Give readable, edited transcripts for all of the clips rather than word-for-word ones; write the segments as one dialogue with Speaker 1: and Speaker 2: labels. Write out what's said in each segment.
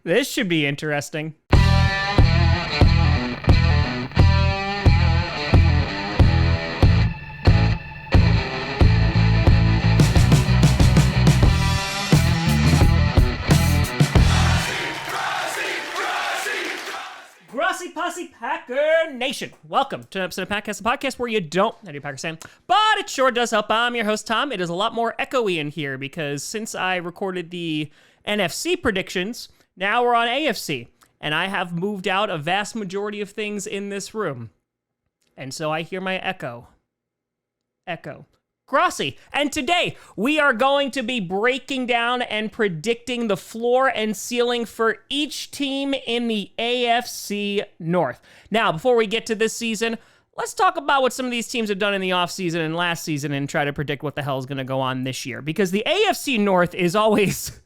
Speaker 1: This should be interesting. Grossi Posse Packer Nation. Welcome to an episode of Packcast, a podcast where you don't have to do Packers fan, but it sure does help. I'm your host, Tom. It is a lot more echoey in here because since I recorded the NFC predictions, now we're on AFC, and I have moved out a vast majority of things in this room. And so I hear my echo. Grossi. And today, we are going to be breaking down and predicting the floor and ceiling for each team in the AFC North. Now, before we get to this season, let's talk about what some of these teams have done in the offseason and last season and try to predict what the hell is going to go on this year. Because the AFC North is always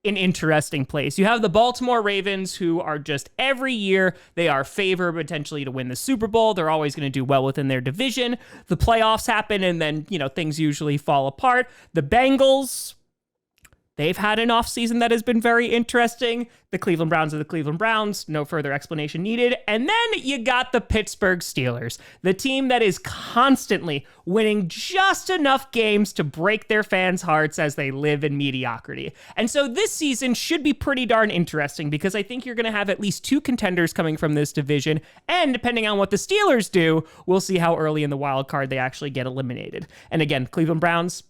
Speaker 1: an interesting place. You have the Baltimore Ravens, who are just every year, they are favored potentially to win the Super Bowl. They're always going to do well within their division. The playoffs happen, and then, things usually fall apart. The Bengals, they've had an offseason that has been very interesting. The Cleveland Browns are the Cleveland Browns. No further explanation needed. And then you got the Pittsburgh Steelers, the team that is constantly winning just enough games to break their fans' hearts as they live in mediocrity. And so this season should be pretty darn interesting because I think you're going to have at least two contenders coming from this division. And depending on what the Steelers do, we'll see how early in the wild card they actually get eliminated. And again, Cleveland Browns,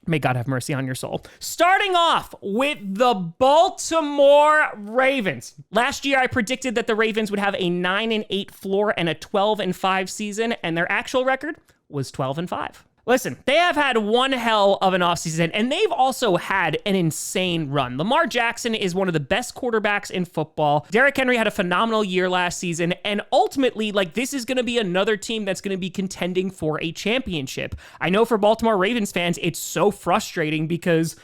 Speaker 1: may God have mercy on your soul. Starting off with the Baltimore Ravens. Last year, I predicted that the Ravens would have a 9-8 floor and a 12-5 season, and their actual record was 12-5. Listen, they have had one hell of an offseason, and they've also had an insane run. Lamar Jackson is one of the best quarterbacks in football. Derrick Henry had a phenomenal year last season, and ultimately, this is going to be another team that's going to be contending for a championship. I know for Baltimore Ravens fans, it's so frustrating because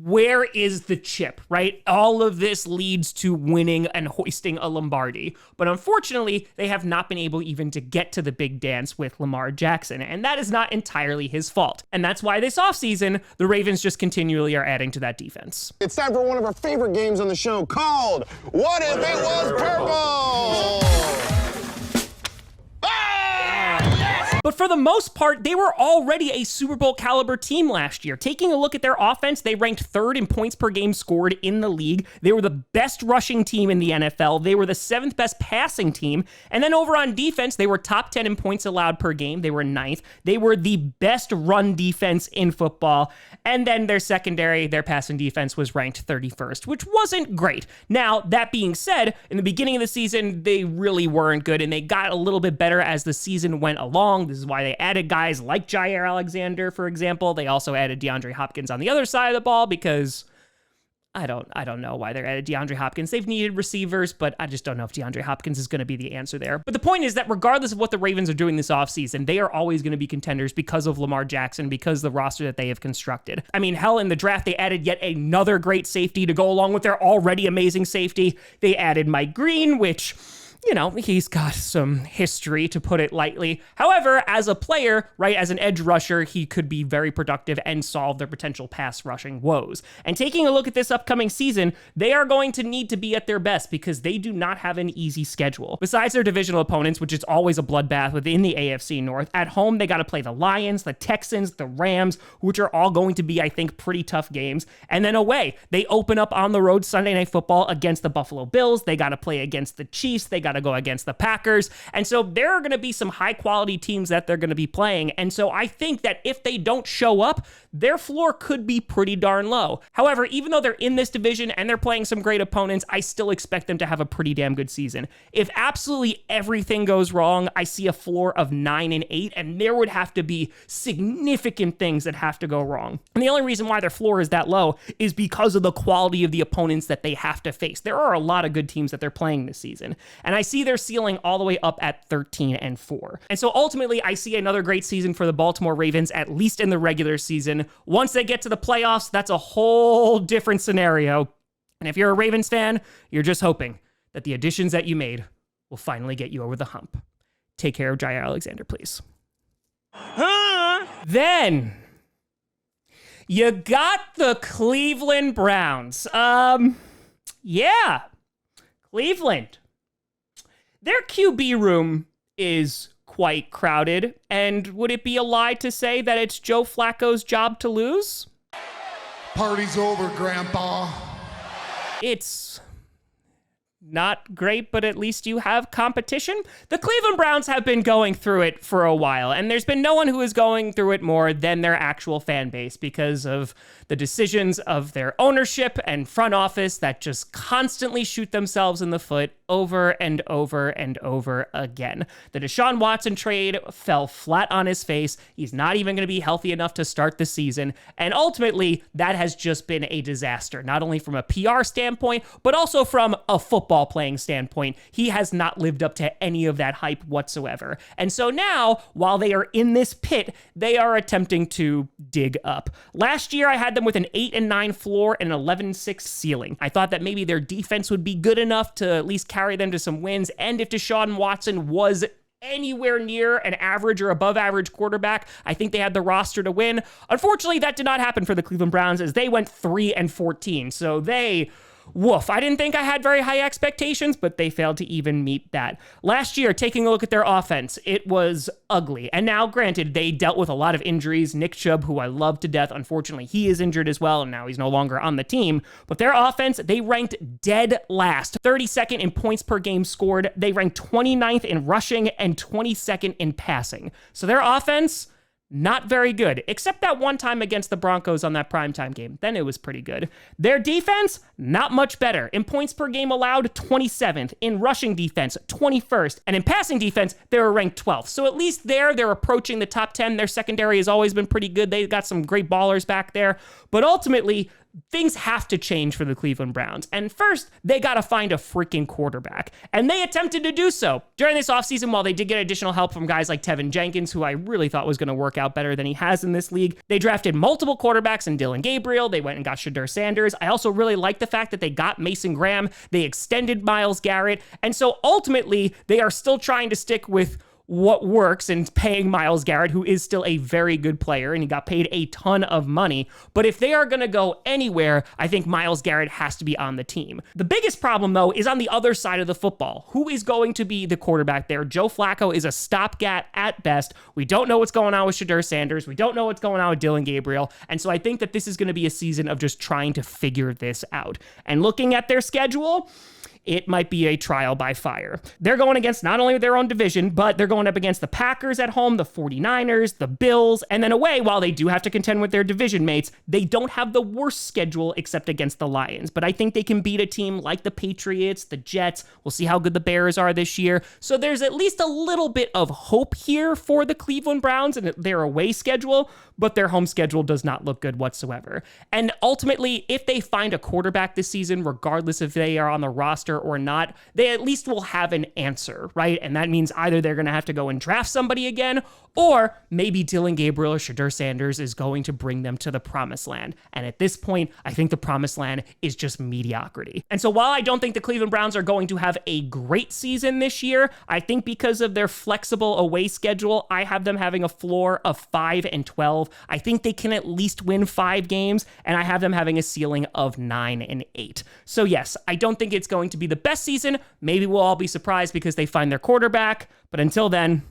Speaker 1: where is the chip, right? All of this leads to winning and hoisting a Lombardi. But unfortunately, they have not been able even to get to the big dance with Lamar Jackson. And that is not entirely his fault. And that's why this offseason, the Ravens just continually are adding to that defense.
Speaker 2: It's time for one of our favorite games on the show called What If It Was Purple?
Speaker 1: But for the most part, they were already a Super Bowl caliber team last year. Taking a look at their offense, they ranked third in points per game scored in the league. They were the best rushing team in the NFL. They were the seventh best passing team. And then over on defense, they were top 10 in points allowed per game. They were ninth. They were the best run defense in football. And then their secondary, their passing defense was ranked 31st, which wasn't great. Now, that being said, in the beginning of the season, they really weren't good, and they got a little bit better as the season went along. This is why they added guys like Jair Alexander, for example. They also added DeAndre Hopkins on the other side of the ball because I don't know why they added DeAndre Hopkins. They've needed receivers, but I just don't know if DeAndre Hopkins is going to be the answer there. But the point is that regardless of what the Ravens are doing this offseason, they are always going to be contenders because of Lamar Jackson, because of the roster that they have constructed. I mean, hell, in the draft, they added yet another great safety to go along with their already amazing safety. They added Mike Green, which, he's got some history, to put it lightly. However, as a player, right, as an edge rusher, he could be very productive and solve their potential pass rushing woes. And taking a look at this upcoming season, they are going to need to be at their best because they do not have an easy schedule. Besides their divisional opponents, which is always a bloodbath within the AFC North, at home, they got to play the Lions, the Texans, the Rams, which are all going to be, I think, pretty tough games. And then away, they open up on the road Sunday Night Football against the Buffalo Bills. They got to play against the Chiefs. They got to go against the Packers. And so there are going to be some high quality teams that they're going to be playing. And so I think that if they don't show up, their floor could be pretty darn low. However, even though they're in this division and they're playing some great opponents, I still expect them to have a pretty damn good season. If absolutely everything goes wrong, I see a floor of 9-8, and there would have to be significant things that have to go wrong. And the only reason why their floor is that low is because of the quality of the opponents that they have to face. There are a lot of good teams that they're playing this season, and I see their ceiling all the way up at 13-4. And so ultimately, I see another great season for the Baltimore Ravens, at least in the regular season. Once they get to the playoffs, that's a whole different scenario. And if you're a Ravens fan, you're just hoping that the additions that you made will finally get you over the hump. Take care of Jair Alexander, please. Then You got the Cleveland Browns. Yeah, Cleveland. Their QB room is quite crowded, and would it be a lie to say that it's Joe Flacco's job to lose?
Speaker 3: Party's over, Grandpa.
Speaker 1: It's not great, but at least you have competition. The Cleveland Browns have been going through it for a while, and there's been no one who is going through it more than their actual fan base because of the decisions of their ownership and front office that just constantly shoot themselves in the foot over and over and over again. The Deshaun Watson trade fell flat on his face. He's not even going to be healthy enough to start the season. And ultimately, that has just been a disaster, not only from a PR standpoint, but also from a football playing standpoint. He has not lived up to any of that hype whatsoever. And so now, while they are in this pit, they are attempting to dig up. Last year, I had them with an 8-9 floor and an 11-6 ceiling. I thought that maybe their defense would be good enough to at least carry them to some wins. And if Deshaun Watson was anywhere near an average or above average quarterback, I think they had the roster to win. Unfortunately, that did not happen for the Cleveland Browns as they went 3-14. So woof. I didn't think I had very high expectations, but they failed to even meet that. Last year, taking a look at their offense, it was ugly. And now, granted, they dealt with a lot of injuries. Nick Chubb, who I love to death, unfortunately, he is injured as well, and now he's no longer on the team. But their offense, they ranked dead last. 32nd in points per game scored. They ranked 29th in rushing and 22nd in passing. So their offense, not very good, except that one time against the Broncos on that primetime game. Then it was pretty good. Their defense, not much better. In points per game allowed, 27th. In rushing defense, 21st. And in passing defense, they were ranked 12th. So at least they're approaching the top 10. Their secondary has always been pretty good. They've got some great ballers back there. But ultimately, things have to change for the Cleveland Browns. And first, they got to find a freaking quarterback. And they attempted to do so. During this offseason, while they did get additional help from guys like Tevin Jenkins, who I really thought was going to work out better than he has in this league, they drafted multiple quarterbacks in Dylan Gabriel. They went and got Shadur Sanders. I also really like the fact that they got Mason Graham. They extended Myles Garrett. And so ultimately, they are still trying to stick with what works and paying Myles Garrett, who is still a very good player, and he got paid a ton of money. But if they are going to go anywhere, I think Myles Garrett has to be on the team. The biggest problem, though, is on the other side of the football. Who is going to be the quarterback there? Joe Flacco is a stopgap at best. We don't know what's going on with Shadur Sanders. We don't know what's going on with Dylan Gabriel. And so I think that this is going to be a season of just trying to figure this out. And looking at their schedule, it might be a trial by fire. They're going against not only their own division, but they're going up against the Packers at home, the 49ers, the Bills, and then away, while they do have to contend with their division mates, they don't have the worst schedule except against the Lions. But I think they can beat a team like the Patriots, the Jets. We'll see how good the Bears are this year. So there's at least a little bit of hope here for the Cleveland Browns and their away schedule, but their home schedule does not look good whatsoever. And ultimately, if they find a quarterback this season, regardless if they are on the roster or not, they at least will have an answer, right? And that means either they're going to have to go and draft somebody again, or maybe Dylan Gabriel or Shadur Sanders is going to bring them to the promised land. And at this point, I think the promised land is just mediocrity. And so while I don't think the Cleveland Browns are going to have a great season this year, I think because of their flexible away schedule, I have them having a floor of 5-12. I think they can at least win 5 games, and I have them having a ceiling of 9-8. So yes, I don't think it's going to be the best season. Maybe we'll all be surprised because they find their quarterback. But until then,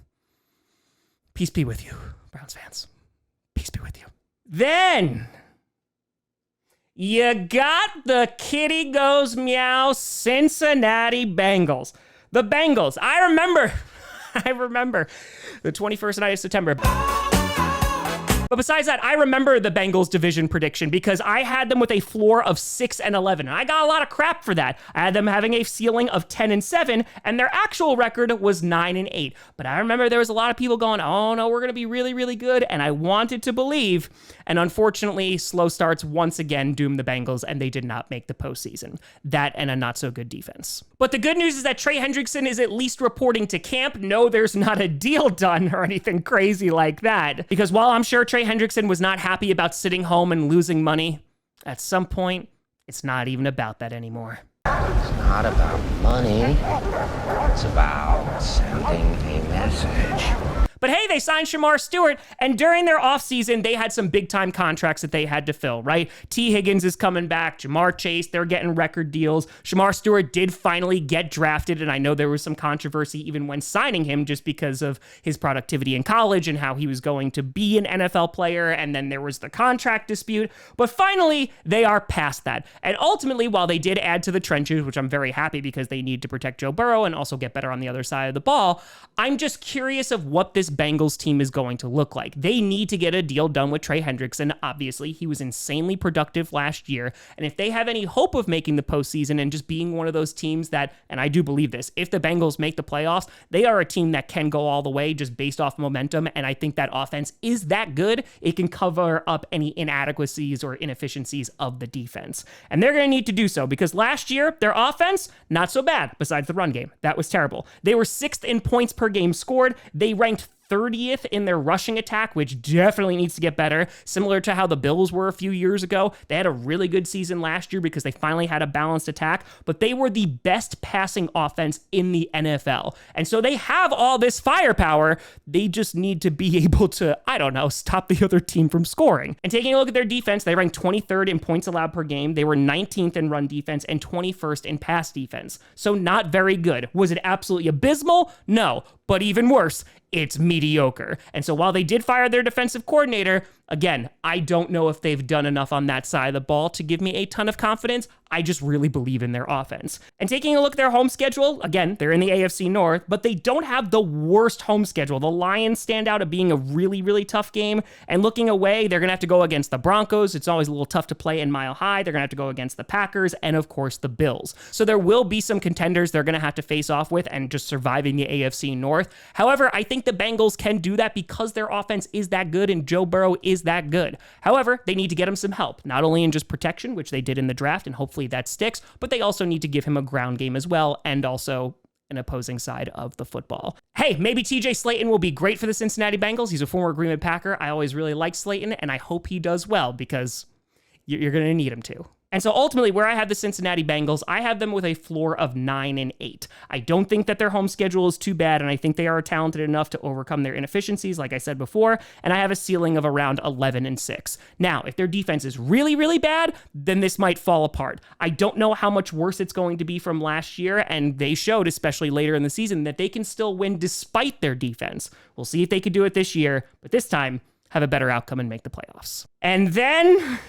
Speaker 1: peace be with you, Browns fans. Peace be with you. Then you got the kitty goes meow Cincinnati Bengals. The Bengals. I remember the 21st night of September. But besides that, I remember the Bengals division prediction because I had them with a floor of 6-11. And I got a lot of crap for that. I had them having a ceiling of 10-7, and their actual record was 9-8. But I remember there was a lot of people going, oh no, we're going to be really, really good. And I wanted to believe. And unfortunately, slow starts once again doomed the Bengals, and they did not make the postseason. That and a not so good defense. But the good news is that Trey Hendrickson is at least reporting to camp. No, there's not a deal done or anything crazy like that. Because while I'm sure Trey Hendrickson was not happy about sitting home and losing money, at some point, it's not even about that anymore.
Speaker 4: It's not about money. It's about sending a message.
Speaker 1: But hey, they signed Shamar Stewart, and during their offseason, they had some big-time contracts that they had to fill, right? T. Higgins is coming back, Jamar Chase, they're getting record deals. Shamar Stewart did finally get drafted, and I know there was some controversy even when signing him just because of his productivity in college and how he was going to be an NFL player, and then there was the contract dispute. But finally, they are past that. And ultimately, while they did add to the trenches, which I'm very happy because they need to protect Joe Burrow and also get better on the other side of the ball, I'm just curious of what this Bengals team is going to look like. They need to get a deal done with Trey Hendrickson. Obviously, he was insanely productive last year. And if they have any hope of making the postseason and just being one of those teams that, and I do believe this, if the Bengals make the playoffs, they are a team that can go all the way just based off momentum. And I think that offense is that good. It can cover up any inadequacies or inefficiencies of the defense. And they're going to need to do so because last year, their offense, not so bad besides the run game. That was terrible. They were 6th in points per game scored. They ranked 30th in their rushing attack, which definitely needs to get better. Similar to how the Bills were a few years ago. They had a really good season last year because they finally had a balanced attack, but they were the best passing offense in the NFL. And so they have all this firepower. They just need to be able to, I don't know, stop the other team from scoring. And taking a look at their defense, they ranked 23rd in points allowed per game. They were 19th in run defense and 21st in pass defense. So not very good. Was it absolutely abysmal? No. But even worse, it's mediocre. And so while they did fire their defensive coordinator, again, I don't know if they've done enough on that side of the ball to give me a ton of confidence. I just really believe in their offense. And taking a look at their home schedule, again, they're in the AFC North, but they don't have the worst home schedule. The Lions stand out at being a really, really tough game. And looking away, they're going to have to go against the Broncos. It's always a little tough to play in Mile High. They're going to have to go against the Packers and, of course, the Bills. So there will be some contenders they're going to have to face off with and just surviving the AFC North. However, I think the Bengals can do that because their offense is that good and Joe Burrow is that good. However, they need to get him some help, not only in just protection, which they did in the draft, and hopefully that sticks, but they also need to give him a ground game as well, and also an opposing side of the football. Hey, maybe TJ Slayton will be great for the Cincinnati Bengals. He's a former Green Bay Packer. I always really liked Slayton, and I hope he does well because you're going to need him to. And so ultimately, where I have the Cincinnati Bengals, I have them with a floor of 9-8. I don't think that their home schedule is too bad, and I think they are talented enough to overcome their inefficiencies, like I said before, and I have a ceiling of around 11-6. Now, if their defense is really, really bad, then this might fall apart. I don't know how much worse it's going to be from last year, and they showed, especially later in the season, that they can still win despite their defense. We'll see if they could do it this year, but this time, have a better outcome and make the playoffs. And then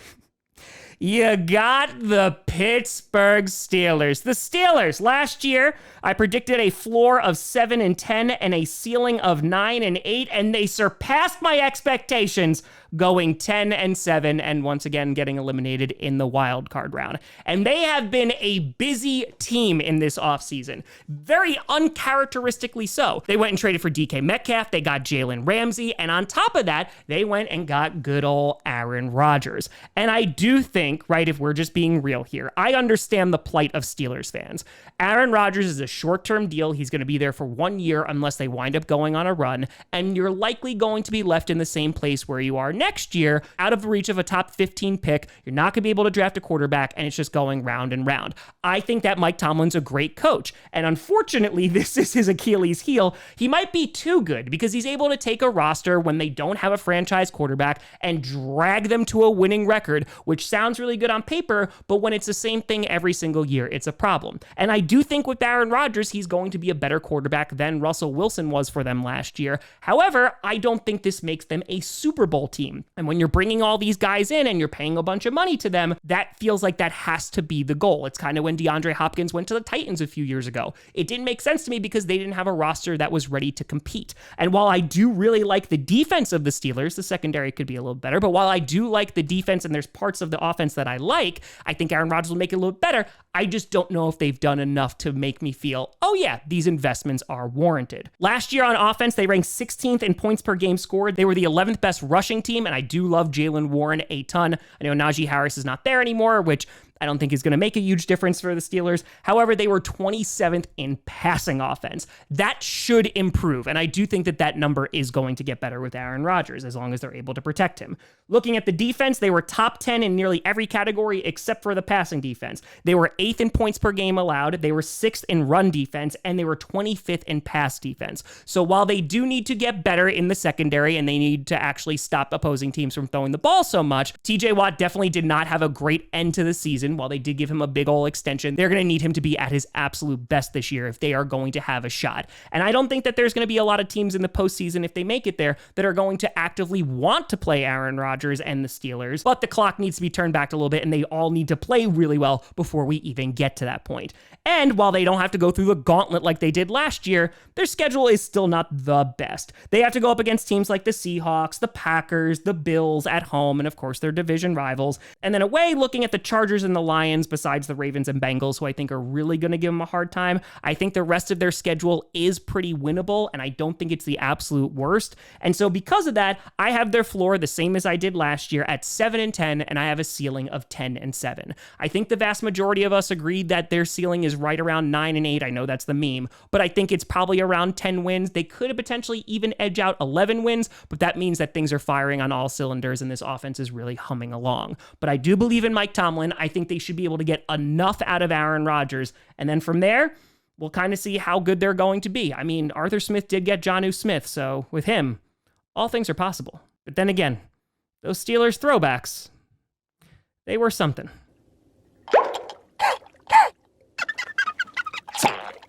Speaker 1: you got the Pittsburgh Steelers. The Steelers, last year, I predicted a floor of 7-10 and a ceiling of 9-8, and they surpassed my expectations, going 10-7 and once again getting eliminated in the wild card round. And they have been a busy team in this offseason. Very uncharacteristically so. They went and traded for DK Metcalf, they got Jalen Ramsey, and on top of that, they went and got good old Aaron Rodgers. And I do think, right, if we're just being real here, I understand the plight of Steelers fans. Aaron Rodgers is a short-term deal. He's going to be there for 1 year unless they wind up going on a run, and you're likely going to be left in the same place where you are next year, out of the reach of a top 15 pick. You're not going to be able to draft a quarterback, and it's just going round and round. I think that Mike Tomlin's a great coach, and unfortunately, this is his Achilles heel. He might be too good because he's able to take a roster when they don't have a franchise quarterback and drag them to a winning record, which sounds really good on paper, but when it's the same thing every single year, it's a problem. And I do think with Aaron Rodgers, he's going to be a better quarterback than Russell Wilson was for them last year. However, I don't think this makes them a Super Bowl team. And when you're bringing all these guys in and you're paying a bunch of money to them, that feels like that has to be the goal. It's kind of when DeAndre Hopkins went to the Titans a few years ago. It didn't make sense to me because they didn't have a roster that was ready to compete. And while I do really like the defense of the Steelers, the secondary could be a little better, but while I do like the defense and there's parts of the offense that I like, I think Aaron Rodgers will make it a little better. I just don't know if they've done enough to make me feel, oh yeah, these investments are warranted. Last year on offense, they ranked 16th in points per game scored. They were the 11th best rushing team, and I do love Jaylen Warren a ton. I know Najee Harris is not there anymore, which I don't think is going to make a huge difference for the Steelers. However, they were 27th in passing offense. That should improve, and I do think that that number is going to get better with Aaron Rodgers as long as they're able to protect him. Looking at the defense, they were top 10 in nearly every category except for the passing defense. They were 8th in points per game allowed, they were 6th in run defense, and they were 25th in pass defense. So while they do need to get better in the secondary and they need to actually stop opposing teams from throwing the ball so much, TJ Watt definitely did not have a great end to the season. While they did give him a big ol' extension, they're going to need him to be at his absolute best this year if they are going to have a shot. And I don't think that there's going to be a lot of teams in the postseason, if they make it there, that are going to actively want to play Aaron Rodgers and the Steelers. But the clock needs to be turned back a little bit, and they all need to play really well before we even get to that point. And while they don't have to go through the gauntlet like they did last year, their schedule is still not the best. They have to go up against teams like the Seahawks, the Packers, the Bills at home, and of course their division rivals. And then away, looking at the Chargers and the Lions, besides the Ravens and Bengals, who I think are really going to give them a hard time, I think the rest of their schedule is pretty winnable, and I don't think it's the absolute worst. And so because of that, I have their floor the same as I did last year at 7-10, and I have a ceiling of 10-7. I think the vast majority of us agreed that their ceiling is right around 9-8. I know that's the meme, but I think it's probably around 10 wins. They could have potentially even edge out 11 wins, but that means that things are firing on all cylinders and this offense is really humming along. But I do believe in Mike Tomlin. I think they should be able to get enough out of Aaron Rodgers, and then from there, we'll kind of see how good they're going to be. I mean, Arthur Smith did get Jonnu Smith, so with him, all things are possible. But then again, those Steelers throwbacks, they were something.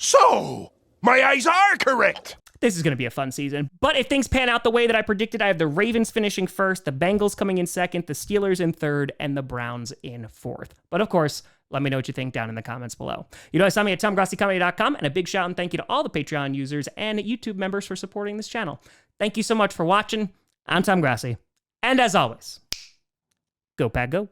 Speaker 4: So, my eyes are correct.
Speaker 1: This is going to be a fun season. But if things pan out the way that I predicted, I have the Ravens finishing first, the Bengals coming in second, the Steelers in third, and the Browns in fourth. But of course, let me know what you think down in the comments below. You know, find me at TomGrossiComedy.com, and a big shout and thank you to all the Patreon users and YouTube members for supporting this channel. Thank you so much for watching. I'm Tom Grossi. And as always, go Pack Go.